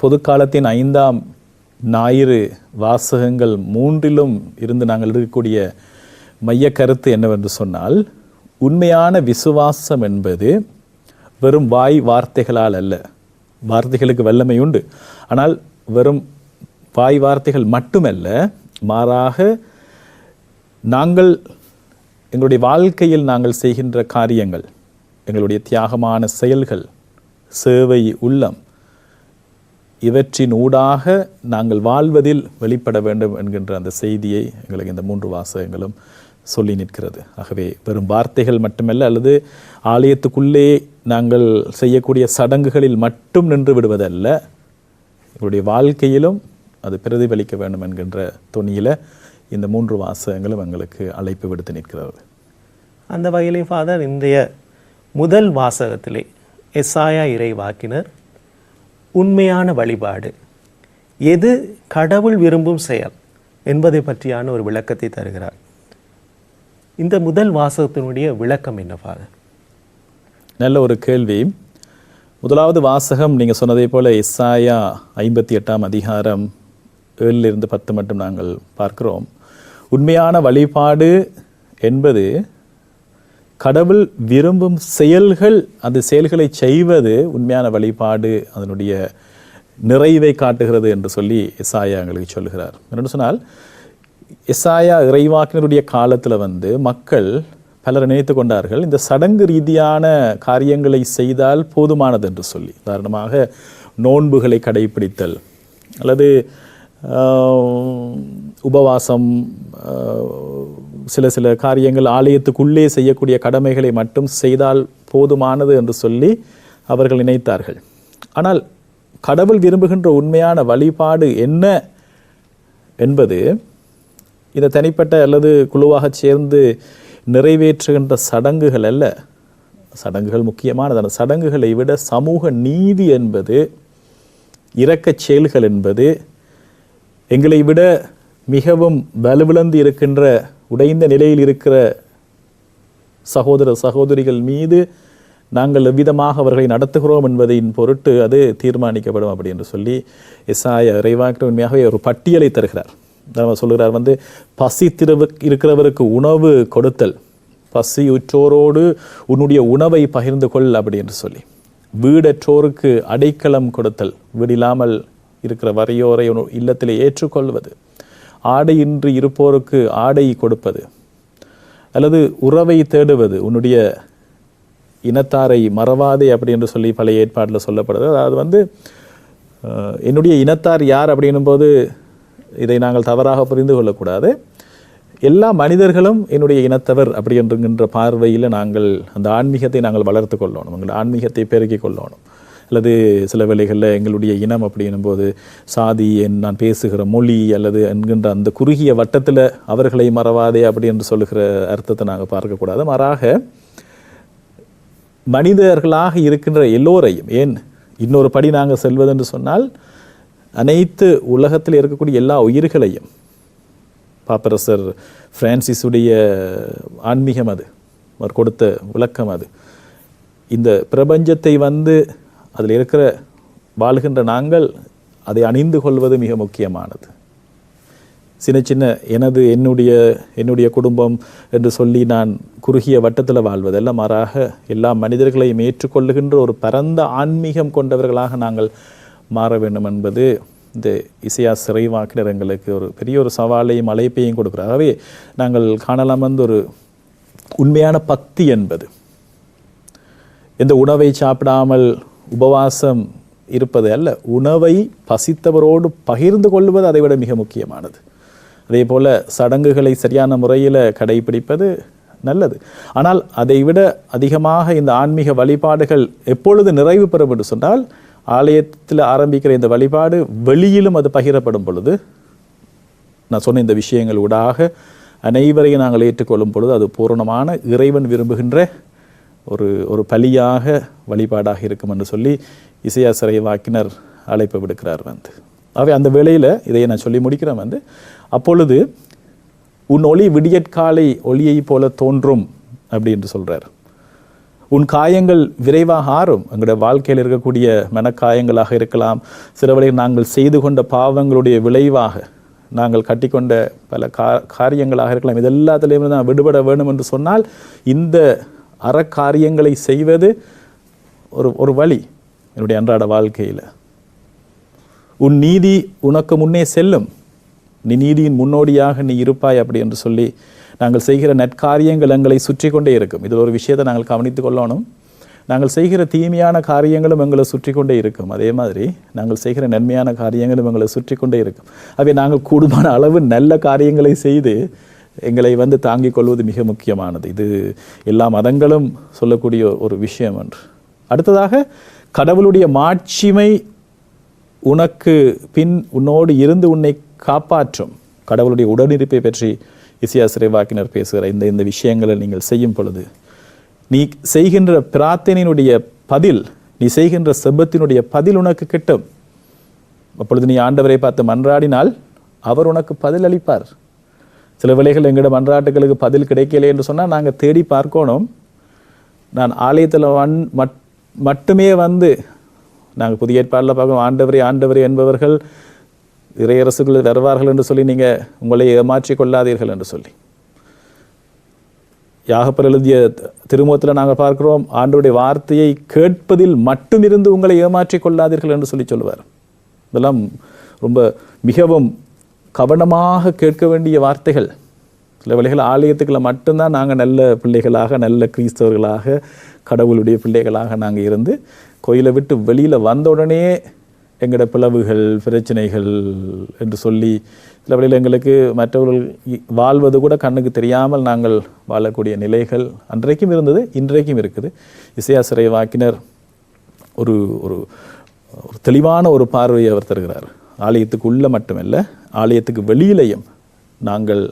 பொதுக்காலத்தின் 5ஆம் ஞாயிறு வாசகங்கள் 3லும் இருந்து நாங்கள் எடுக்கக்கூடிய மைய கருத்து என்னவென்று சொன்னால், உண்மையான விசுவாசம் என்பது வெறும் வாய் வார்த்தைகளால் அல்ல. வார்த்தைகளுக்கு வல்லமை உண்டு, ஆனால் வெறும் வாய் வார்த்தைகள் மட்டுமல்ல, மாறாக நாங்கள் எங்களுடைய வாழ்க்கையில் நாங்கள் செய்கின்ற காரியங்கள், எங்களுடைய தியாகமான செயல்கள், சேவை உள்ளம், இவற்றின் ஊடாக நாங்கள் வாழ்வதில் வெளிப்பட வேண்டும் என்கின்ற அந்த செய்தியை எங்களுக்கு இந்த 3 வாசகங்களும் சொல்லி நிற்கிறது. ஆகவே வெறும் வார்த்தைகள் மட்டுமல்ல, அல்லது ஆலயத்துக்குள்ளே நாங்கள் செய்யக்கூடிய சடங்குகளில் மட்டும் நின்று விடுவதல்ல, எங்களுடைய வாழ்க்கையிலும் அது பிரதிபலிக்க வேண்டும் என்கின்ற துணியில் இந்த 3 வாசகங்களும் எங்களுக்கு அழைப்பு விடுத்து நிற்கிறது. அந்த வகையிலே ஃபாதர், இன்றைய முதல் வாசகத்திலே எசாயா இறைவாக்கினர் உண்மையான வழிபாடு எது கடவுள் விரும்பும் செயல் என்பதை பற்றியான ஒரு விளக்கத்தை தருகிறார். இந்த முதல் வாசகத்தினுடைய விளக்கம் என்ன ஃபாதர்? நல்ல ஒரு கேள்வி. முதலாவது வாசகம் நீங்கள் சொன்னதை போல எசாயா 58ஆம் அதிகாரம் 7 10 மட்டும் நாங்கள் பார்க்கிறோம். உண்மையான வழிபாடு என்பது கடவுள் விரும்பும் செயல்கள், அந்த செயல்களை செய்வது உண்மையான வழிபாடு, அதனுடைய நிறைவை காட்டுகிறது என்று சொல்லி எசாயா எங்களுக்கு சொல்லுகிறார். என்று சொன்னால், எசாயா இறைவாக்கினருடைய காலத்தில் மக்கள் பலர் நினைத்து கொண்டார்கள், இந்த சடங்கு ரீதியான காரியங்களை செய்தால் போதுமானது என்று சொல்லி. உதாரணமாக நோன்புகளை கடைபிடித்தல், அல்லது உபவாசம், சில காரியங்கள் ஆலயத்துக்குள்ளே செய்யக்கூடிய கடமைகளை மட்டும் செய்தால் போதுமானது என்று சொல்லி அவர்கள் நினைத்தார்கள். ஆனால் கடவுள் விரும்புகின்ற உண்மையான வழிபாடு என்ன என்பது இந்த தனிப்பட்ட அல்லது குழுவாக சேர்ந்து நிறைவேற்றுகின்ற சடங்குகள் அல்ல. சடங்குகள் முக்கியமானது. அந்த சடங்குகளை விட சமூக நீதி என்பது, இரக்கச் செயல்கள் என்பது, எங்களை விட மிகவும் வலுவிழந்து இருக்கின்ற, உடைந்த நிலையில் இருக்கிற சகோதர சகோதரிகள் மீது நாங்கள் எவ்விதமாக அவர்களை நடத்துகிறோம் என்பதின் பொருட்டு அது தீர்மானிக்கப்படும் அப்படி என்று சொல்லி எசாயா இறைவாக்கினர் உண்மையாகவே ஒரு பட்டியலை தருகிறார். சொல்லுகிறார், பசி இருக்கிறவருக்கு உணவு கொடுத்தல், பசியுற்றோரோடு உன்னுடைய உணவை பகிர்ந்து கொள் அப்படி என்று சொல்லி, வீடற்றோருக்கு அடைக்கலம் கொடுத்தல், வீடில்லாமல் இருக்கிற வரையோரை இல்லத்திலே ஏற்றுக்கொள்வது, ஆடையின்றி இருப்போருக்கு ஆடை கொடுப்பது, அல்லது உறவை தேடுவது, உன்னுடைய இனத்தாரை மறவாதே அப்படி என்று சொல்லி பழைய ஏற்பாட்டில் சொல்லப்படுது. அதாவது என்னுடைய இனத்தார் யார் அப்படின்னும் போது இதை நாங்கள் தவறாக புரிந்து கொள்ளக்கூடாது. எல்லா மனிதர்களும் என்னுடைய இனத்தவர் அப்படி என்கின்ற பார்வையில் நாங்கள் அந்த ஆன்மீகத்தை நாங்கள் வளர்த்து கொள்ளணும், எங்கள் ஆன்மீகத்தை பெருக்கிக் கொள்ளணும். அல்லது சில வேளைகளில் எங்களுடைய இனம் அப்படின்னும் போது சாதி, நான் பேசுகிற மொழி அல்லது என்கின்ற அந்த குறுகிய வட்டத்தில் அவர்களை மறவாதே அப்படி என்று சொல்லுகிற அர்த்தத்தை நாங்கள் பார்க்கக்கூடாது. மாறாக மனிதர்களாக இருக்கின்ற எல்லோரையும், ஏன் இன்னொரு படி நாங்கள் செல்வதென்று சொன்னால், அனைத்து உலகத்தில் இருக்கக்கூடிய எல்லா உயிர்களையும், பாப்பரசர் பிரான்சிஸுடைய ஆன்மீகம் அது, அவர் கொடுத்த விளக்கம் அது. இந்த பிரபஞ்சத்தை அதில் இருக்கிற வாழ்கின்ற நாங்கள் அதை அணிந்து கொள்வது மிக முக்கியமானது. சின்ன என்னுடைய குடும்பம் என்று சொல்லி நான் குறுகிய வட்டத்தில் வாழ்வதல்ல, மாறாக எல்லா மனிதர்களையும் ஏற்றுக்கொள்ளுகின்ற ஒரு பரந்த ஆன்மீகம் கொண்டவர்களாக நாங்கள் மாற வேண்டும் என்பது இந்த இசையா இறைவாக்கினர் எங்களுக்கு ஒரு பெரிய ஒரு சவாலையும் அழைப்பையும் கொடுக்கிறார். ஆகவே நாங்கள் காணலாம், ஒரு உண்மையான பக்தி என்பது எந்த உணவை சாப்பிடாமல் உபவாசம் இருப்பது அல்ல, உணவை பசித்தவரோடு பகிர்ந்து கொள்வது அதை விட மிக முக்கியமானது. அதே போல சடங்குகளை சரியான முறையில் கடைபிடிப்பது நல்லது. ஆனால் அதை விட அதிகமாக இந்த ஆன்மீக வழிபாடுகள் எப்பொழுது நிறைவு பெறும் என்று சொன்னால், ஆலயத்தில் ஆரம்பிக்கிற இந்த வழிபாடு வெளியிலும் அது பகிரப்படும் பொழுது, நான் சொன்ன இந்த விஷயங்கள் ஊடாக அனைவரையும் நாங்கள் ஏற்றுக்கொள்ளும் பொழுது அது பூரணமான இறைவன் விரும்புகின்ற ஒரு பலியாக வழிபாடாக இருக்கும் என்று சொல்லி இசையா இறைவாக்கினர் அழைப்பு விடுக்கிறார். ஆகவே அந்த வேளையில் இதை நான் சொல்லி முடிக்கிறேன். அப்பொழுது உன் ஒளி விடியற்காலை ஒளியை போல தோன்றும் அப்படி என்று சொல்கிறார். உன் காயங்கள் விரைவாக ஆறும். எங்களுடைய வாழ்க்கையில் இருக்கக்கூடிய மனக்காயங்களாக இருக்கலாம், சில வேளையில் நாங்கள் செய்து கொண்ட பாவங்களுடைய விளைவாக நாங்கள் கட்டிக்கொண்ட பல காரியங்களாக இருக்கலாம். இது எல்லாத்திலையும் நான் விடுபட வேண்டும் என்று சொன்னால் இந்த அறக்காரியங்களை செய்வது ஒரு வழி என்னுடைய அன்றாட வாழ்க்கையில். உன் நீதி உனக்கு முன்னே செல்லும், நீ நீதியின் முன்னோடியாக நீ இருப்பாய் அப்படி என்று சொல்லி நாங்கள் செய்கிற நற்காரியங்கள் எங்களை சுற்றி கொண்டே இருக்கும். இதில் ஒரு விஷயத்தை நாங்கள் கவனித்து கொள்ளணும். நாங்கள் செய்கிற தீமையான காரியங்களும் எங்களை சுற்றி கொண்டே இருக்கும். அதே மாதிரி நாங்கள் செய்கிற நன்மையான காரியங்களும் எங்களை சுற்றி கொண்டே இருக்கும். அவை நாங்கள் கூடுமான அளவு நல்ல காரியங்களை செய்து எங்களை தாங்கிக் கொள்வது மிக முக்கியமானது. இது எல்லா மதங்களும் சொல்லக்கூடிய ஒரு விஷயம் என்று. அடுத்ததாக, கடவுளுடைய மாட்சிமை உனக்கு பின் உன்னோடு இருந்து உன்னை காப்பாற்றும். கடவுளுடைய உடனிருப்பை பற்றி இசையா இறைவாக்கினர் பேசுகிற இந்த விஷயங்களை நீங்கள் செய்யும் பொழுது நீ செய்கின்ற பிரார்த்தனையினுடைய பதில், நீ செய்கின்ற செபத்தினுடைய பதில் உனக்கு கிட்டும். அப்பொழுது நீ ஆண்டவரை பார்த்து மன்றாடினால் அவர் உனக்கு பதில் அளிப்பார். சில வேளைகள் எங்களோட மன்றாட்டுகளுக்கு பதில் கிடைக்கலை என்று சொன்னால் நாங்கள் தேடி பார்க்கணும். நான் ஆலயத்தில் மட்டுமே நாங்கள் புதிய ஏற்பாடில் பார்க்கணும், ஆண்டவரே ஆண்டவரே என்பவர்கள் இறையரசுகள் வருவார்கள் என்று சொல்லி நீங்கள் உங்களை ஏமாற்றிக் கொள்ளாதீர்கள் என்று சொல்லி. யாகப்பர் எழுதிய திருமுகத்தில் நாங்கள் பார்க்கிறோம், ஆண்டவருடைய வார்த்தையை கேட்பதில் மட்டும் இருந்து உங்களை ஏமாற்றிக் கொள்ளாதீர்கள் என்று சொல்லுவார். இதெல்லாம் ரொம்ப மிகவும் கவனமாக கேட்க வேண்டிய வார்த்தைகள். சில வேளைகள் ஆலயத்துக்குள்ள மட்டும்தான் நாங்கள் நல்ல பிள்ளைகளாக, நல்ல கிறிஸ்தவர்களாக, கடவுளுடைய பிள்ளைகளாக நாங்கள் இருந்து கோயிலை விட்டு வெளியில் வந்த உடனே எங்களோட பிளவுகள், பிரச்சனைகள் என்று சொல்லி சில வேளையில் எங்களுக்கு மற்றவர்கள் வாழ்வது கூட கண்ணுக்கு தெரியாமல் நாங்கள் வாழக்கூடிய நிலைகள் அன்றைக்கும் இருந்தது, இன்றைக்கும் இருக்குது. இசையா இறைவாக்கினர் ஒரு ஒரு தெளிவான ஒரு பார்வையை அவர் தருகிறார். ஆலயத்துக்கு உள்ள மட்டுமல்ல, ஆலயத்துக்கு வெளியிலையும் நாங்கள்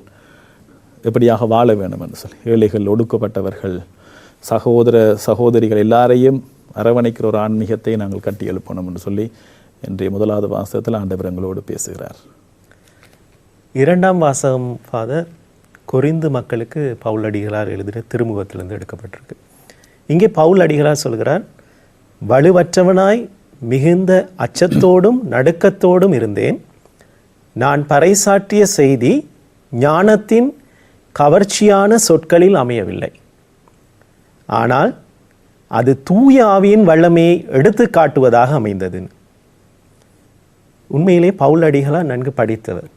எப்படியாக வாழ வேண்டும் என்று சொல்லி, ஏழைகள், ஒடுக்கப்பட்டவர்கள், சகோதர சகோதரிகள் எல்லாரையும் அரவணைக்கிற ஒரு ஆன்மீகத்தை நாங்கள் கட்டி எழுப்பணும் என்று சொல்லி இன்றைய முதலாவது வாசகத்தில் ஆண்டவர் எங்களோடு பேசுகிறார். இரண்டாம் வாசகம் ஃபாதர் கொரிந்து மக்களுக்கு பவுல் அடிகளார் எழுதின திருமுகத்திலிருந்து எடுக்கப்பட்டிருக்கு. இங்கே பவுல் அடிகளார் சொல்கிறார், வலுவற்றவனாய் மிகுந்த அச்சத்தோடும் நடுக்கத்தோடும் இருந்தேன். நான் பறைசாற்றிய செய்தி ஞானத்தின் கவர்ச்சியான சொற்களில் அமையவில்லை, ஆனால் அது தூய ஆவியின் வல்லமையை எடுத்து காட்டுவதாக அமைந்தது. உண்மையிலே பவுல் அடிகளார் நன்கு படித்தவர்.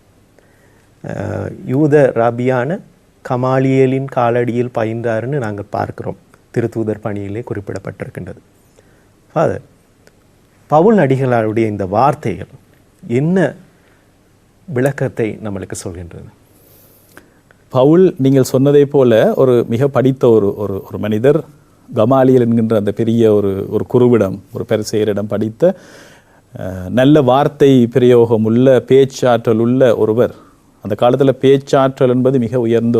யூத ராபியான கமாலியலின் காலடியில் பயின்றாருன்னு நாங்கள் பார்க்கிறோம், திருத்தூதர் பணியிலே குறிப்பிடப்பட்டிருக்கின்றது. ஃபாதர், பவுல் அடிகளாருடைய இந்த வார்த்தைகள் என்ன விளக்கத்தை நம்மளுக்கு சொல்கின்றது? பவுல் நீங்கள் சொன்னதை போல ஒரு மிக படித்த ஒரு மனிதர், கமாலியல் என்கின்ற அந்த பெரிய ஒரு குருவிடம், ஒரு பரிசேயரிடம் படித்த நல்ல வார்த்தை பிரயோகம் உள்ள, பேச்சாற்றல் உள்ள ஒருவர். அந்த காலத்தில் பேச்சாற்றல் என்பது மிக உயர்ந்த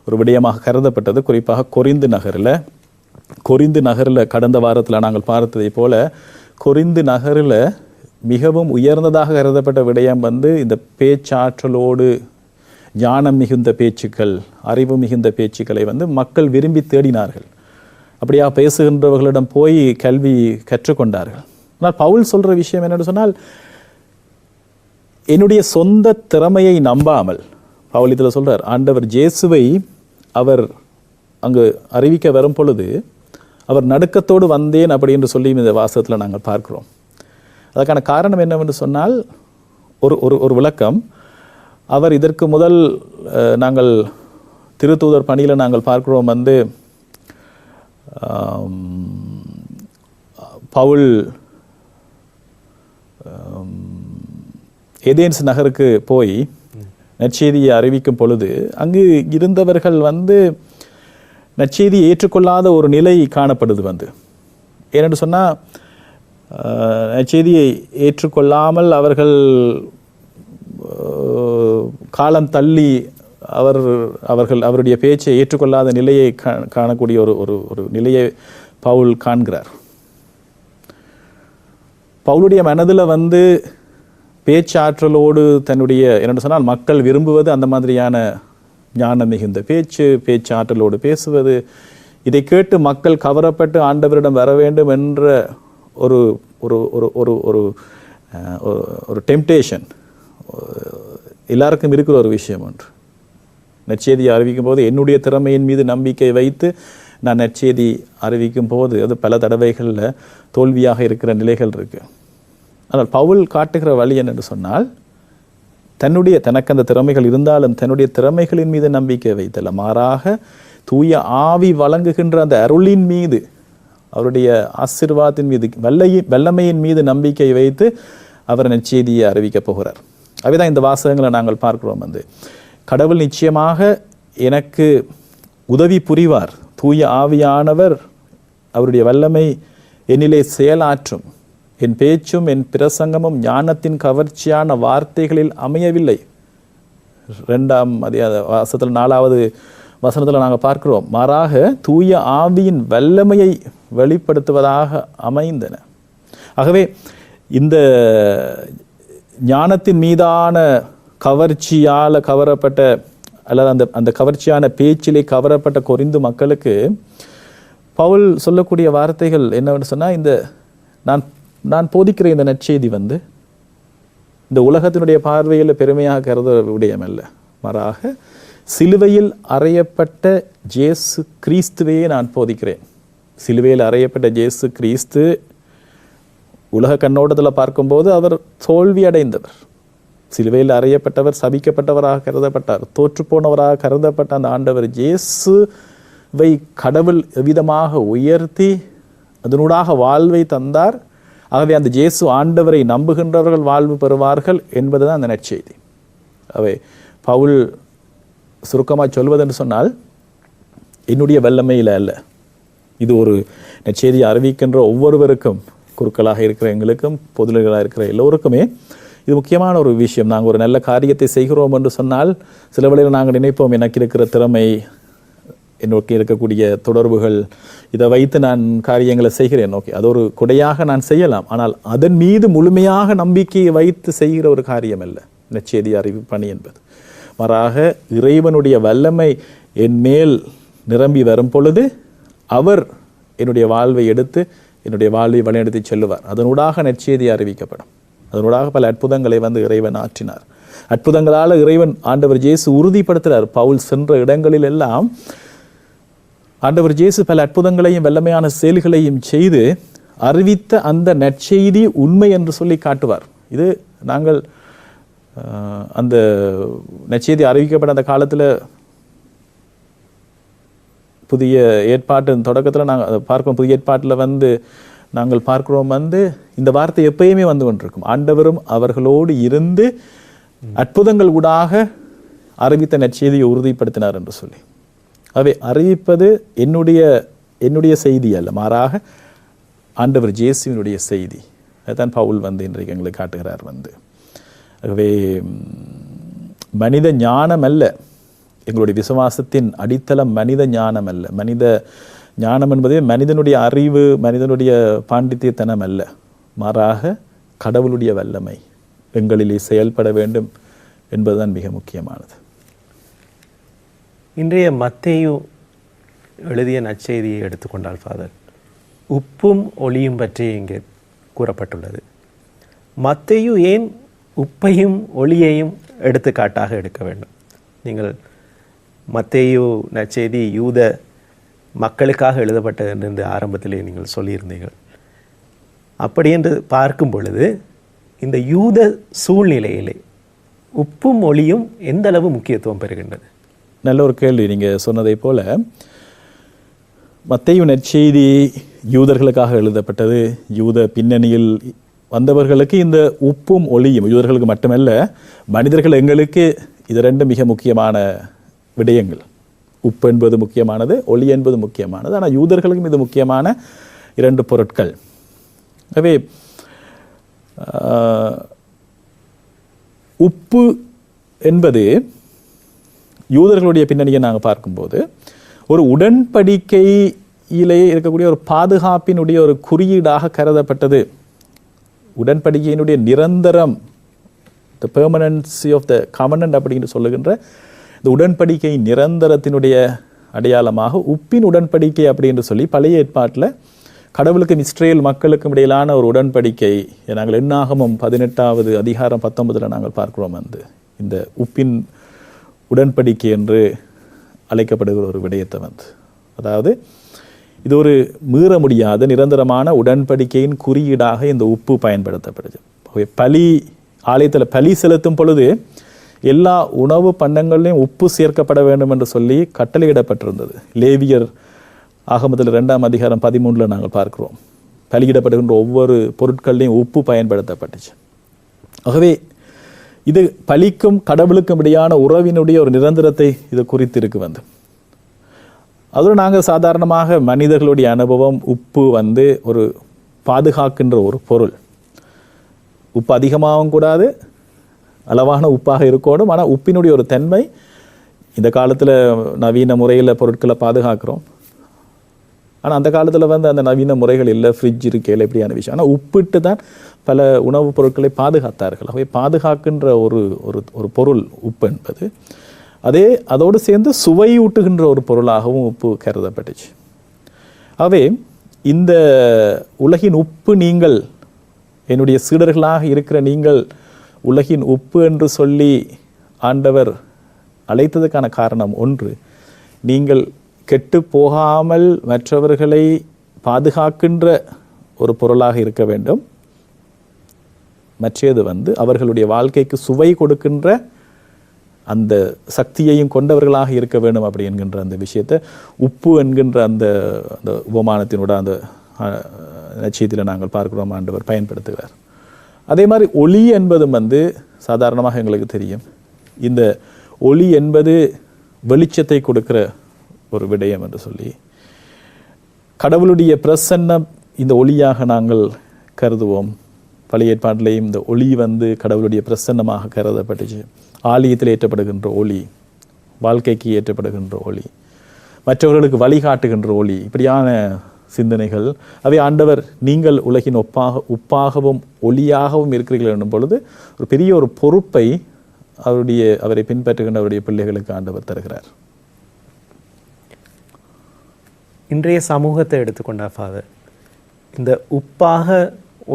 ஒரு விடயமாக கருதப்பட்டது. குறிப்பாக கொரிந்து நகரில் கடந்த வாரத்தில் நாங்கள் பார்த்ததை போல கொரிந்து நகரில் மிகவும் உயர்ந்ததாக கருதப்பட்ட விடயம் இந்த பேச்சாற்றலோடு ஞானம் மிகுந்த பேச்சுக்கள், அறிவு மிகுந்த பேச்சுக்களை மக்கள் விரும்பி தேடினார்கள். அப்படியா பேசுகின்றவர்களிடம் போய் கல்வி கற்றுக்கொண்டார்கள். ஆனால் பவுல் சொல்ற விஷயம் என்னென்னு சொன்னால், என்னுடைய சொந்த திறமையை நம்பாமல், பவுல் இதில் சொல்றார், ஆண்டவர் இயேசுவை அவர் அங்கு அறிவிக்க வரும் பொழுது அவர் நடுக்கத்தோடு வந்தேன் அப்படி என்று சொல்லி இந்த வாசகத்தில் நாங்கள் பார்க்கிறோம். அதற்கான காரணம் என்னவென்று சொன்னால், ஒரு விளக்கம். அவர் இதற்கு முதல் நாங்கள் திருத்தூதர் பணியில் நாங்கள் பார்க்கிறோம், பவுல் ஏதேன்ஸ் நகருக்கு போய் நற்செய்தியை அறிவிக்கும் பொழுது அங்கு இருந்தவர்கள் நற்செய்தியை ஏற்றுக்கொள்ளாத ஒரு நிலை காணப்படுது. ஏனென்று சொன்னால், நற்செய்தியை ஏற்றுக்கொள்ளாமல் அவர்கள் காலம் தள்ளி அவருடைய பேச்சை ஏற்றுக்கொள்ளாத நிலையை காணக்கூடிய ஒரு நிலையை பவுல் காண்கிறார். பவுலுடைய மனதில் பேச்சாற்றலோடு தன்னுடைய என்னென்னு சொன்னால், மக்கள் விரும்புவது அந்த மாதிரியான ஞானம் மிகுந்த பேச்சாற்றலோடு பேசுவது, இதை கேட்டு மக்கள் கவரப்பட்டு ஆண்டவரிடம் வர வேண்டும் என்ற ஒரு ஒரு ஒரு ஒரு ஒரு ஒரு டெம்டேஷன் எல்லாருக்கும் இருக்கிற ஒரு விஷயம் ஒன்று. நற்செய்தியை அறிவிக்கும் போது என்னுடைய திறமையின் மீது நம்பிக்கை வைத்து நான் நற்செய்தி அறிவிக்கும் போது அது பல தடவைகளில் தோல்வியாக இருக்கிற நிலைகள் இருக்கு. ஆனால் பவுல் காட்டுகிற வழி என்னென்று சொன்னால், தனக்கு அந்த திறமைகள் இருந்தாலும் தன்னுடைய திறமைகளின் மீது நம்பிக்கை வைத்தல, மாறாக தூய ஆவி வழங்குகின்ற அந்த அருளின் மீது, அவருடைய ஆசீர்வாதத்தின் மீது, வல்லமையின் மீது நம்பிக்கை வைத்து அவர் நற்செய்தியை அறிவிக்கப் போகிறார். அவைதான் இந்த வாசகங்களை நாங்கள் பார்க்கிறோம். கடவுள் நிச்சயமாக எனக்கு உதவி புரிவார், தூய ஆவியானவர் அவருடைய வல்லமை என்னிலே செயலாற்றும், என் பேச்சும் என் பிரசங்கமும் ஞானத்தின் கவர்ச்சியான வார்த்தைகளில் அமையவில்லை. 2ஆம் வாசத்தில் 4வது வசனத்தில் நாங்கள் பார்க்கிறோம், மாறாக தூய ஆவியின் வல்லமையை வெளிப்படுத்துவதாக அமைந்தன. ஆகவே இந்த ஞானத்தின் மீதான கவர்ச்சியால் கவரப்பட்ட அல்லது அந்த கவர்ச்சியான பேச்சிலே கவரப்பட்ட கொரிந்து மக்களுக்கு பவுல் சொல்லக்கூடிய வார்த்தைகள் என்னவென்று சொன்னால், இந்த நான் போதிக்கிற இந்த நற்செய்தி இந்த உலகத்தினுடைய பார்வையில் பெருமையாக கருத விடயமல்ல, மாறாக சிலுவையில் அறையப்பட்ட இயேசு கிறிஸ்துவையே நான் போதிக்கிறேன். சிலுவையில் அறையப்பட்ட இயேசு கிறிஸ்து உலக கண்ணோட்டத்தில் பார்க்கும்போது அவர் தோல்வி அடைந்தவர். சிலுவையில் அறையப்பட்டவர், சபிக்கப்பட்டவராக கருதப்பட்டார், தோற்றுப்போனவராக கருதப்பட்ட அந்த ஆண்டவர் இயேசுவை கடவுள் எவ்விதமாக உயர்த்தி அதனூடாக வாழ்வை தந்தார். ஆகவே அந்த இயேசு ஆண்டவரை நம்புகின்றவர்கள் வாழ்வு பெறுவார்கள் என்பதுதான் அந்த நற்செய்தி. அவை பவுல் சுருக்கமாக சொல்வதென்று சொன்னால், என்னுடைய வல்லமையில் அல்ல, இது ஒரு நற்செய்தியை அறிவிக்கின்ற ஒவ்வொருவருக்கும், குருக்களாக இருக்கிற எங்களுக்கும் பொதுநிலைகளாக இருக்கிற எல்லோருக்குமே இது முக்கியமான ஒரு விஷயம். நாங்கள் ஒரு நல்ல காரியத்தை செய்கிறோம் என்று சொன்னால் சில வேளையில் நாங்கள் நினைப்போம், எனக்கு இருக்கிற திறமை, என்னோட இருக்கக்கூடிய தொடர்புகள், இதை வைத்து நான் காரியங்களை செய்கிறேன். ஓகே, அது ஒரு கொடையாக நான் செய்யலாம். ஆனால் அதன் மீது முழுமையாக நம்பிக்கையை வைத்து செய்கிற ஒரு காரியம் அல்ல நற்செய்தி அறிவு பணி என்பது. மாறாக இறைவனுடைய வல்லமை என் மேல் நிரம்பி வரும் பொழுது அவர் என்னுடைய வாழ்வை எடுத்து என்னுடைய வாழ்வை வழிநடத்தி செல்லுவார். அதனூடாக நற்செய்தி அறிவிக்கப்படும். அதனூடாக பல அற்புதங்களை இறைவன் ஆற்றினார். அற்புதங்களால் இறைவன் ஆண்டவர் இயேசு உறுதிப்படுத்துகிறார். பவுல் சென்ற இடங்களில் எல்லாம் ஆண்டவர் இயேசு பல அற்புதங்களையும் வல்லமையான செயல்களையும் செய்து அறிவித்த அந்த நற்செய்தி உண்மை என்று சொல்லி காட்டுவார். இது நாங்கள் அந்த நற்செய்தி அறிவிக்கப்பட்ட அந்த காலத்தில் புதிய ஏற்பாட்டின் தொடக்கத்தில் நாங்கள் பார்க்கிறோம். புதிய ஏற்பாட்டில் நாங்கள் பார்க்கிறோம் இந்த வார்த்தை எப்பயுமே கொண்டிருக்கும். ஆண்டவரும் அவர்களோடு இருந்து அற்புதங்கள் ஊடாக அறிவித்த நற்செய்தியை உறுதிப்படுத்தினார் என்று சொல்லி. அவை அறிவிப்பது என்னுடைய செய்தி அல்ல, மாறாக ஆண்டவர் இயேசுவினுடைய செய்தி. அதுதான் பவுல் இன்றைக்கு எங்களுக்கு காட்டுகிறார். ஆகவே மனித ஞானம் அல்ல எங்களுடைய விசுவாசத்தின் அடித்தளம், மனித ஞானம் அல்ல. மனித ஞானம் என்பதே மனிதனுடைய அறிவு, மனிதனுடைய பாண்டித்தியத்தனம் அல்ல, மாறாக கடவுளுடைய வல்லமை எங்களிலே செயல்பட வேண்டும் என்பதுதான் மிக முக்கியமானது. இன்றைய மத்தேயு எழுதிய நற்செய்தியை எடுத்துக்கொண்டால் ஃபாதர், உப்பும் ஒளியும் பற்றி இங்கே கூறப்பட்டுள்ளது. மத்தேயு ஏன் உப்பையும் ஒளியையும் எடுத்துக்காட்டாக எடுக்க வேண்டும்? நீங்கள் மத்தேயு நற்செய்தி யூத மக்களுக்காக எழுதப்பட்டது என்று ஆரம்பத்திலே நீங்கள் சொல்லியிருந்தீர்கள். அப்படி என்று பார்க்கும் பொழுது இந்த யூத சூழ்நிலையிலே உப்பும் ஒளியும் எந்த அளவு முக்கியத்துவம் பெறுகின்றது? நல்ல ஒரு கேள்வி. நீங்கள் சொன்னதை போல மத்தேயு நற்செய்தி யூதர்களுக்காக எழுதப்பட்டது. யூத பின்னணியில் வந்தவர்களுக்கு இந்த உப்பும் ஒளியும், யூதர்களுக்கு மட்டுமல்ல மனிதர்கள் எங்களுக்கு இது ரெண்டும் மிக முக்கியமான விடயங்கள். உப்பு என்பது முக்கியமானது, ஒளி என்பது முக்கியமானது. ஆனால் யூதர்களுக்கும் இது முக்கியமான இரண்டு பொருட்கள். எனவே உப்பு என்பது யூதர்களுடைய பின்னணியை நாங்கள் பார்க்கும்போது ஒரு உடன்படிக்கையிலே இருக்கக்கூடிய ஒரு பாதுகாப்பினுடைய ஒரு குறியீடாக கருதப்பட்டது. உடன்படிக்கையினுடைய நிரந்தரம், த பெர்மனன்சி ஆஃப் த கவர்னன்ட் அப்படின்னு சொல்லுகின்ற இந்த உடன்படிக்கை நிரந்தரத்தினுடைய அடையாளமாக உப்பின் உடன்படிக்கை அப்படின்னு சொல்லி பழைய ஏற்பாட்டில் கடவுளுக்கும் இஸ்ரேல் மக்களுக்கும் இடையிலான ஒரு உடன்படிக்கை நாங்கள் எண்ணாகமம் 18வது அதிகாரம் 19 நாங்கள் பார்க்கிறோம். இந்த உப்பின் உடன்படிக்கை என்று அழைக்கப்படுகிற ஒரு விடயத்தை அதாவது இது ஒரு மீற முடியாத நிரந்தரமான உடன்படிக்கையின் குறியீடாக இந்த உப்பு பயன்படுத்தப்படுது. பலி ஆலயத்தில் பலி செலுத்தும் பொழுது எல்லா உணவு பண்டங்கள்லையும் உப்பு சேர்க்கப்பட வேண்டும் என்று சொல்லி கட்டளையிடப்பட்டிருந்தது. லேவியர் ஆகமத்தில் 2ஆம் அதிகாரம் 13 நாங்கள் பார்க்கிறோம். பலியிடப்படுகின்ற ஒவ்வொரு பொருட்கள்லையும் உப்பு பயன்படுத்தப்பட்டுச்சு. ஆகவே இது பலிக்கும் கடவுளுக்கும் இடையான உறவினுடைய ஒரு நிரந்தரத்தை இது குறித்து இருக்கு. அதோடு நாங்கள் சாதாரணமாக மனிதர்களுடைய அனுபவம் உப்பு ஒரு பாதுகாக்கின்ற ஒரு பொருள். உப்பு அதிகமாகவும் கூடாது, அளவான உப்பாக இருக்கணும். ஆனால் உப்பினுடைய ஒரு தன்மை இந்த காலத்தில் நவீன முறையில் பொருட்களை பாதுகாக்கிறோம். ஆனால் அந்த காலத்தில் அந்த நவீன முறைகள் இல்லை, ஃப்ரிட்ஜ் இருக்கையில் எப்படியான விஷயம். ஆனால் உப்பிட்டு தான் பல உணவுப் பொருட்களை பாதுகாத்தார்கள். அவை பாதுகாக்கின்ற ஒரு பொருள் உப்பு என்பது. அதோடு சேர்ந்து சுவையூட்டுகின்ற ஒரு பொருளாகவும் உப்பு கருதப்பட்டுச்சு. ஆகவே இந்த உலகின் உப்பு நீங்கள், என்னுடைய சீடர்களாக இருக்கிற நீங்கள் உலகின் உப்பு என்று சொல்லி ஆண்டவர் அழைத்ததுக்கான காரணம் ஒன்று, நீங்கள் கெட்டு போகாமல் மற்றவர்களை பாதுகாக்கின்ற ஒரு பொருளாக இருக்க வேண்டும். மற்றது அவர்களுடைய வாழ்க்கைக்கு சுவை கொடுக்கின்ற அந்த சக்தியையும் கொண்டவர்களாக இருக்க வேண்டும் அப்படி என்கின்ற அந்த விஷயத்தை உப்பு என்கின்ற அந்த உபமானத்தினோட அந்த நட்சத்திரத்தில் நாங்கள் பார்க்கிறோம் ஆண்டவர் பயன்படுத்துகிறார். அதே மாதிரி ஒளி என்பதும் சாதாரணமாக எங்களுக்கு தெரியும். இந்த ஒளி என்பது வெளிச்சத்தை கொடுக்கிற ஒரு விடயம் என்று சொல்லி கடவுளுடைய பிரசன்னம் இந்த ஒளியாக நாங்கள் கருதுவோம். பழைய ஏற்பாட்டிலேயும் இந்த ஒளி கடவுளுடைய பிரசன்னமாக கருதப்பட்டுச்சு. ஆலயத்தில் ஏற்றப்படுகின்ற ஒளி, வாழ்க்கைக்கு ஏற்றப்படுகின்ற ஒளி, மற்றவர்களுக்கு வழிகாட்டுகின்ற ஒளி, இப்படியான சிந்தனைகள். அவை ஆண்டவர் நீங்கள் உலகின் உப்பாகவும் ஒளியாகவும் இருக்கிறீர்கள் என்னும் பொழுது ஒரு பெரிய ஒரு பொறுப்பை அவரை பின்பற்றுகின்ற அவருடைய பிள்ளைகளுக்கு ஆண்டவர் தருகிறார். இன்றைய சமூகத்தை எடுத்துக்கொண்டார் ஃபாதர், இந்த உப்பாக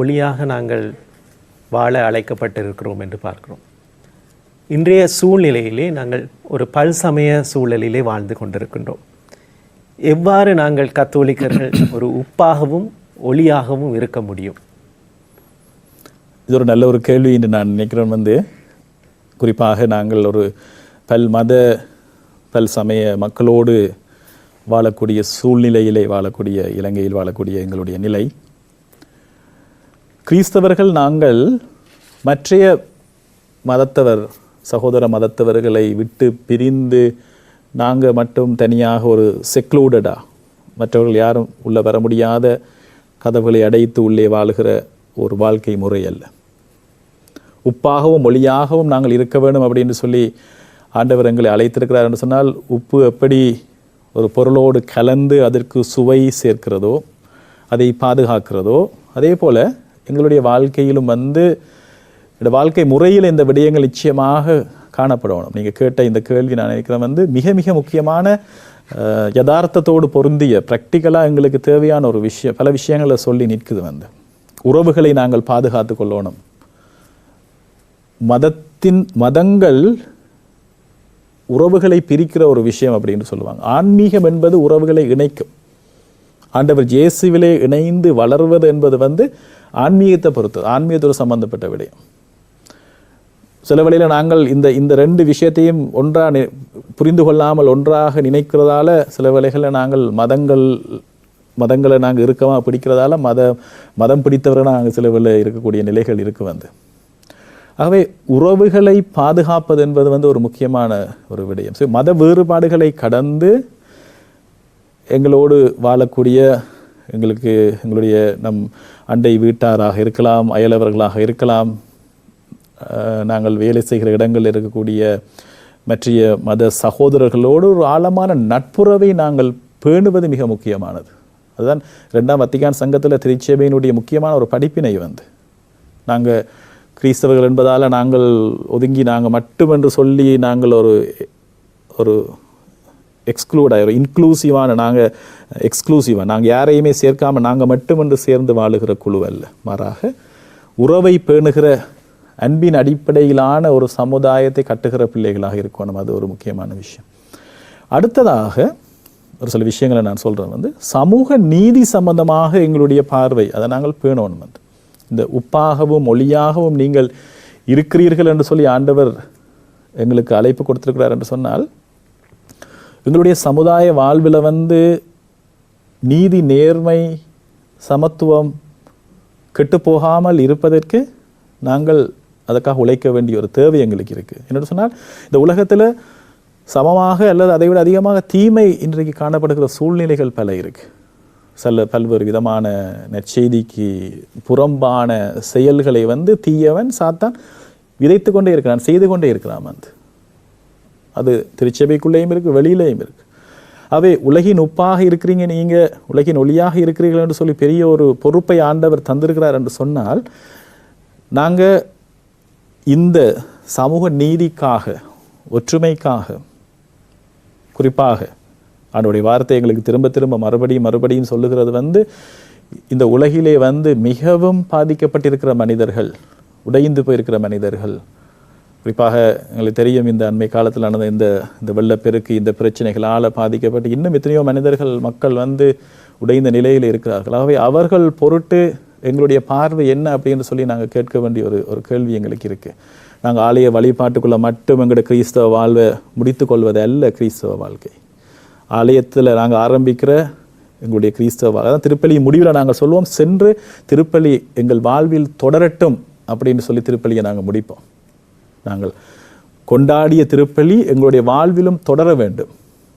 ஒளியாக நாங்கள் வாழ அழைக்கப்பட்டிருக்கிறோம் என்று பார்க்கிறோம். இன்றைய சூழ்நிலையிலே நாங்கள் ஒரு பல்சமய சூழலிலே வாழ்ந்து கொண்டிருக்கின்றோம். எவ்வாறு நாங்கள் கத்தோலிக்கர்கள் ஒரு உப்பாகவும் ஒளியாகவும் இருக்க முடியும்? இது ஒரு நல்ல ஒரு கேள்வி என்று நான் நினைக்கிறேன். குறிப்பாக நாங்கள் ஒரு பல் சமய மக்களோடு வாழக்கூடிய சூழ்நிலையிலே வாழக்கூடிய, இலங்கையில் வாழக்கூடிய எங்களுடைய நிலை, கிறிஸ்தவர்கள் நாங்கள் மற்றைய மதத்தவர் சகோதர மதத்தவர்களை விட்டு பிரிந்து நாங்கள் மட்டும் தனியாக ஒரு செக்லூடடாக, மற்றவர்கள் யாரும் உள்ளே வர முடியாத கதவுகளை அடைத்து உள்ளே வாழுகிற ஒரு வாழ்க்கை முறை அல்ல. உப்பாகவும் ஒளியாகவும் நாங்கள் இருக்க வேண்டும் அப்படின்னு சொல்லி ஆண்டவர் எங்களை அழைத்திருக்கிறார் என்று சொன்னால், உப்பு எப்படி ஒரு பொருளோடு கலந்து அதற்கு சுவை சேர்க்கிறதோ, அதை பாதுகாக்கிறதோ, அதே போல் எங்களுடைய வாழ்க்கையிலும் இந்த வாழ்க்கை முறையில் இந்த விடயங்கள் நிச்சயமாக காணப்படணும். நீங்கள் கேட்ட இந்த கேள்வி நான் நினைக்கிறேன் மிக மிக முக்கியமான யதார்த்தத்தோடு பொருந்திய ப்ராக்டிக்கலாக எங்களுக்கு தேவையான ஒரு விஷயம். பல விஷயங்களை சொல்லி நிற்குது. உறவுகளை நாங்கள் பாதுகாத்து கொள்ளணும். மதங்கள் உறவுகளை பிரிக்கிற ஒரு விஷயம் அப்படின்னு சொல்லுவாங்க. ஆன்மீகம் என்பது உறவுகளை இணைக்கும். ஆண்டவர் இயேசுவிலே இணைந்து வளர்வது என்பது ஆன்மீகத்தை பொறுத்தது, ஆன்மீகத்தோடு சம்பந்தப்பட்ட விடயம். சில வேளையில் நாங்கள் இந்த ரெண்டு விஷயத்தையும் புரிந்து கொள்ளாமல் ஒன்றாக நினைக்கிறதால சில வேளைகளில் நாங்கள் மதங்களை நாங்கள் இறுக்கமாக பிடிக்கிறதால மதம் பிடித்தவர்கள் நாங்கள் சில வேளை இருக்கக்கூடிய நிலைகள் இருக்கு. ஆகவே உறவுகளை பாதுகாப்பது என்பது ஒரு முக்கியமான ஒரு விடயம். ஸோ மத வேறுபாடுகளை கடந்து எங்களோடு வாழக்கூடிய எங்களுடைய நம் அண்டை வீட்டாராக இருக்கலாம், அயலவர்களாக இருக்கலாம், நாங்கள் வேலை செய்கிற இடங்களில் இருக்கக்கூடிய மற்றைய மத சகோதரர்களோடு ஒரு ஆழமான நட்புறவை நாங்கள் பேணுவது மிக முக்கியமானது. அதுதான் 2ஆம் வத்திக்கான் சங்கத்தில் திருச்சபையினுடைய முக்கியமான ஒரு படிப்பினை. நாங்கள் கிறிஸ்தவர்கள் என்பதால் நாங்கள் ஒதுங்கி நாங்கள் மட்டுமென்று சொல்லி நாங்கள் ஒரு எக்ஸ்க்ளூட் ஆயிரும். இன்க்ளூசிவான நாங்கள் யாரையுமே சேர்க்காமல் நாங்கள் மட்டுமென்று சேர்ந்து வாழுகிற குழு அல்ல. மாறாக உறவை பேணுகிற அன்பின் அடிப்படையிலான ஒரு சமுதாயத்தை கட்டுகிற பிள்ளைகளாக இருக்கணும். அது ஒரு முக்கியமான விஷயம். அடுத்ததாக ஒரு சில விஷயங்களை நான் சொல்கிறேன் சமூக நீதி சம்பந்தமாக எங்களுடைய பார்வை அதை நாங்கள் பேணணும். இந்த உப்பாகவும் ஒளியாகவும் நீங்கள் இருக்கிறீர்கள் என்று சொல்லி ஆண்டவர் எங்களுக்கு அழைப்பு கொடுத்திருக்கிறார் என்று சொன்னால், எங்களுடைய சமுதாய வாழ்வில் நீதி, நேர்மை, சமத்துவம் கெட்டு போகாமல் இருப்பதற்கு நாங்கள் அதுக்காக உழைக்க வேண்டிய ஒரு தேவை எங்களுக்கு இருக்குது. என்னென்னு சொன்னால், இந்த உலகத்தில் சமமாக அல்லது அதை விட அதிகமாக தீமை இன்றைக்கு காணப்படுகிற சூழ்நிலைகள் பல இருக்குது. பல்வேறு விதமான நற்செய்திக்கு புறம்பான செயல்களை தீயவன் சாத்தான் விதைத்து கொண்டே இருக்கிறான், செய்து கொண்டே இருக்கிறான். அது திருச்சபைக்குள்ளேயும் இருக்குது, வெளியிலேயும் இருக்குது. அவை உலகின் உப்பாக இருக்கிறீங்க, நீங்கள் உலகின் ஒளியாக இருக்கிறீர்கள் என்று சொல்லி பெரிய ஒரு பொறுப்பை ஆண்டவர் தந்திருக்கிறார் என்று சொன்னால், நாங்கள் இந்த சமூக நீதிக்காக, ஒற்றுமைக்காக, குறிப்பாக ஆண்டவருடைய வார்த்தை எங்களுக்கு திரும்ப திரும்ப மறுபடியும் சொல்லுகிறது இந்த உலகிலே மிகவும் பாதிக்கப்பட்டிருக்கிற மனிதர்கள், உடைந்து போயிருக்கிற மனிதர்கள், குறிப்பாக எங்களுக்கு தெரியும் இந்த அண்மை காலத்தில் நடந்த இந்த வெள்ளப்பெருக்கு, இந்த பிரச்சனைகளால் பாதிக்கப்பட்டு இன்னும் எத்தனையோ மனிதர்கள், மக்கள் உடைந்த நிலையில் இருக்கிறார்கள். ஆகவே அவர்கள் பொருட்டு எங்களுடைய பார்வை என்ன அப்படின்னு சொல்லி நாங்கள் கேட்க வேண்டிய ஒரு கேள்வி எங்களுக்கு இருக்குது. நாங்கள் ஆலய வழிபாட்டுக்குள்ளே மட்டும் எங்களுடைய கிறிஸ்தவ வாழ்வை முடித்து கொள்வது அல்ல கிறிஸ்தவ வாழ்க்கை. ஆலயத்தில் நாங்கள் ஆரம்பிக்கிற எங்களுடைய கிறிஸ்தவ வாழ்க்கை, அதான் திருப்பலி முடிவில் நாங்கள் சொல்லுவோம், சென்று திருப்பலி எங்கள் வாழ்வில் தொடரட்டும் அப்படின்னு சொல்லி திருப்பலியை நாங்கள் முடிப்போம். நாங்கள் கொண்டாடிய திருப்பலி எங்களுடைய வாழ்விலும் தொடர வேண்டும்.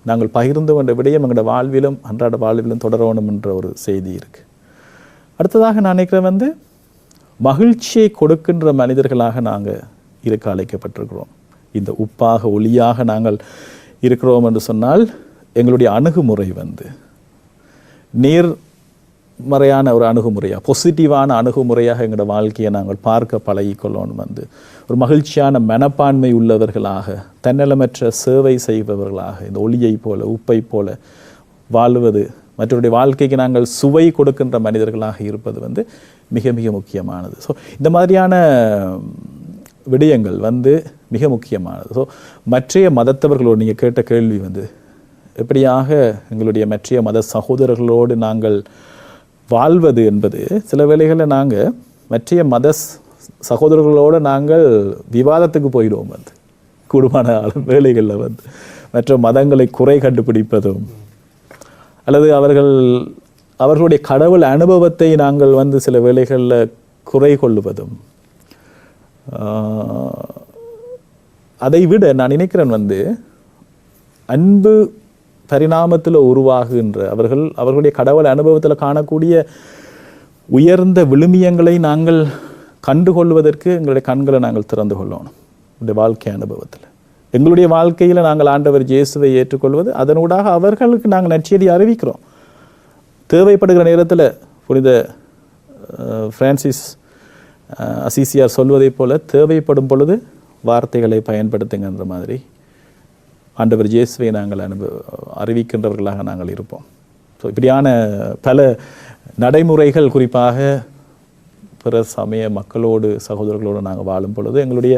நாங்கள் பகிர்ந்து கொண்ட விடயம் எங்களுடைய வாழ்விலும், அன்றாட வாழ்விலும் தொடர வேண்டும் என்ற ஒரு செய்தி இருக்குது. அடுத்ததாக நான் நினைக்கிறேன் மகிழ்ச்சியை கொடுக்கின்ற மனிதர்களாக நாங்கள் இருக்க அழைக்கப்பட்டிருக்கிறோம். இந்த உப்பாக ஒளியாக நாங்கள் இருக்கிறோம் என்று சொன்னால், எங்களுடைய அணுகுமுறை நேர்மறையான ஒரு அணுகுமுறையாக, பாசிட்டிவான அணுகுமுறையாக எங்களோட வாழ்க்கையை நாங்கள் பார்க்க பழகிக்கொள்ளணும். ஒரு மகிழ்ச்சியான மனப்பான்மை உள்ளவர்களாக, தன்னலமற்ற சேவை செய்பவர்களாக, இந்த ஒளியை போல, உப்பை போல வாழ்வது, மற்றவருடைய வாழ்க்கைக்கு நாங்கள் சுவை கொடுக்கின்ற மனிதர்களாக இருப்பது மிக மிக முக்கியமானது. ஸோ இந்த மாதிரியான விடயங்கள் மிக முக்கியமானது. ஸோ மற்றைய மதத்தவர்களோடு நீங்கள் கேட்ட கேள்வி எப்படியாக எங்களுடைய மற்றைய மத சகோதரர்களோடு நாங்கள் வாழ்வது என்பது, சில வேளைகளில் நாங்கள் மற்றைய மத சகோதரர்களோடு நாங்கள் விவாதத்துக்கு போயிடுவோம். கூடுமான வேளைகளில் மற்ற மதங்களை குறை கண்டுபிடிப்பதும், அல்லது அவர்களுடைய கடவுள் அனுபவத்தை நாங்கள் சில வேளைகளில் குறை கொள்ளுவதும், அதை விட நான் நினைக்கிறேன் அன்பு பரிணாமத்தில் உருவாகுகின்ற அவர்களுடைய கடவுள் அனுபவத்தில் காணக்கூடிய உயர்ந்த விழுமியங்களை நாங்கள் கண்டுகொள்வதற்கு எங்களுடைய கண்களை நாங்கள் திறந்து கொள்ளணும். இந்த வாழ்க்கை அனுபவத்தில் எங்களுடைய வாழ்க்கையில் நாங்கள் ஆண்டவர் இயேசுவை ஏற்றுக்கொள்வது, அதனூடாக அவர்களுக்கு நாங்கள் நற்செய்தி அறிவிக்கிறோம். தேவைப்படுகிற நேரத்தில் புனித பிரான்சிஸ் அசிசியார் சொல்வதைப் போல, தேவைப்படும் பொழுது வார்த்தைகளை பயன்படுத்துங்கன்ற மாதிரி ஆண்டவர் இயேசுவை நாங்கள் அறிவிக்கின்றவர்களாக நாங்கள் இருப்போம். ஸோ இப்படியான பல நடைமுறைகள், குறிப்பாக பிற சமய மக்களோடு, சகோதரர்களோடு நாங்கள் வாழும் பொழுது எங்களுடைய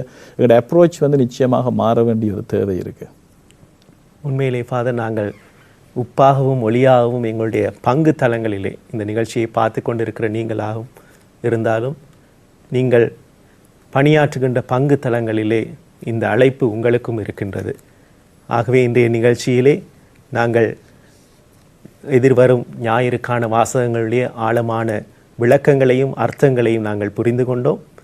அப்ரோச் நிச்சயமாக மாற வேண்டிய ஒரு தேவை இருக்குது. உண்மையிலே ஃபாதர், நாங்கள் உப்பாகவும் ஒளியாகவும் எங்களுடைய பங்கு தளங்களிலே இந்த நிகழ்ச்சியை பார்த்து கொண்டிருக்கிற நீங்களாகவும் இருந்தாலும், நீங்கள் பணியாற்றுகின்ற பங்கு தளங்களிலே இந்த அழைப்பு உங்களுக்கும் இருக்கின்றது. ஆகவே இன்றைய நிகழ்ச்சியிலே நாங்கள் எதிர்வரும் ஞாயிறுக்கான வாசகங்களுடைய ஆழமான விளக்கங்களையும் அர்த்தங்களையும் நாங்கள் புரிந்து கொண்டோம்.